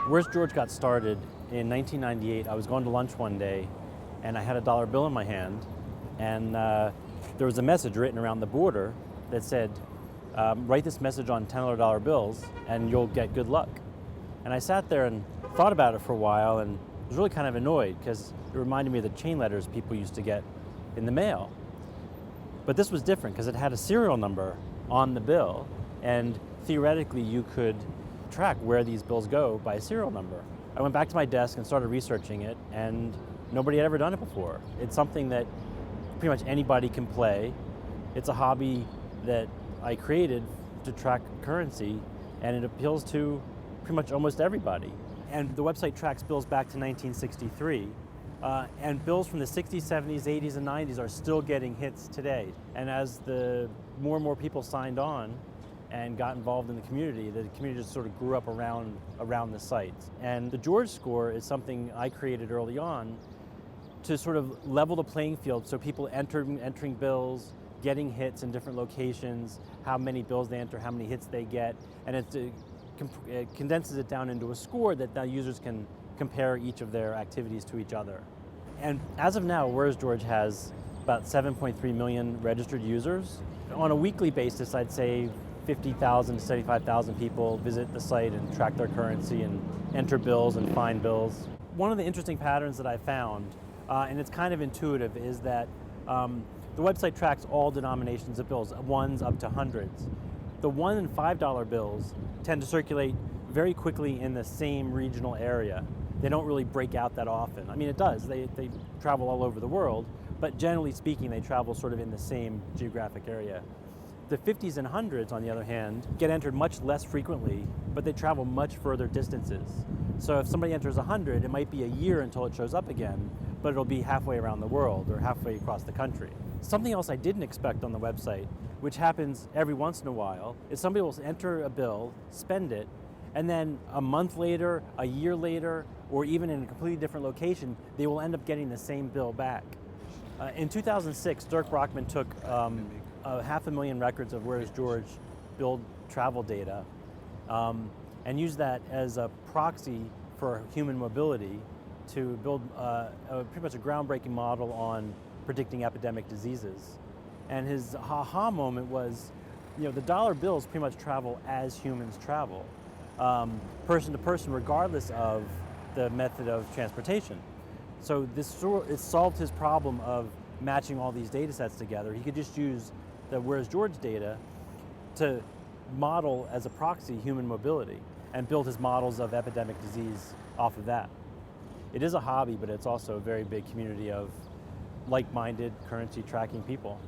Where's George got started in 1998. I was going to lunch one day, and I had a dollar bill in my hand, and there was a message written around the border that said, write this message on $10 bills, and you'll get good luck. And I sat there and thought about it for a while, and was really kind of annoyed because it reminded me of the chain letters people used to get in the mail. But this was different because it had a serial number on the bill, and theoretically you could track where these bills go by a serial number. I went back to my desk and started researching it, and nobody had ever done it before. It's something that pretty much anybody can play. It's a hobby that I created to track currency, and it appeals to pretty much almost everybody. And the website tracks bills back to 1963. And bills from the 60s, 70s, 80s, and 90s are still getting hits today. And as more and more people signed on and got involved in the community just sort of grew up around the site. And the George score is something I created early on to sort of level the playing field, so people entering bills, getting hits in different locations, how many bills they enter, how many hits they get, and it condenses it down into a score that now users can compare each of their activities to each other. And as of now, Where's George has about 7.3 million registered users. On a weekly basis, I'd say 50,000 to 75,000 people visit the site and track their currency and enter bills and find bills. One of the interesting patterns that I found, and it's kind of intuitive, is that the website tracks all denominations of bills, ones up to hundreds. The $1 and $5 bills tend to circulate very quickly in the same regional area. They don't really break out that often. I mean, it does. They travel all over the world, but generally speaking, they travel sort of in the same geographic area. The 50s and 100s, on the other hand, get entered much less frequently, but they travel much further distances. So if somebody enters 100, it might be a year until it shows up again, but it'll be halfway around the world or halfway across the country. Something else I didn't expect on the website, which happens every once in a while, is somebody will enter a bill, spend it, and then a month later, a year later, or even in a completely different location, they will end up getting the same bill back. In 2006, Dirk Brockman took 500,000 records of Where's George billed travel data and used that as a proxy for human mobility to build pretty much a groundbreaking model on predicting epidemic diseases. And his aha moment was, the dollar bills pretty much travel as humans travel, person to person, regardless of the method of transportation. So it solved his problem of matching all these data sets together. He could just use the Where's George data to model as a proxy human mobility and build his models of epidemic disease off of that. It is a hobby, but it's also a very big community of like-minded currency tracking people.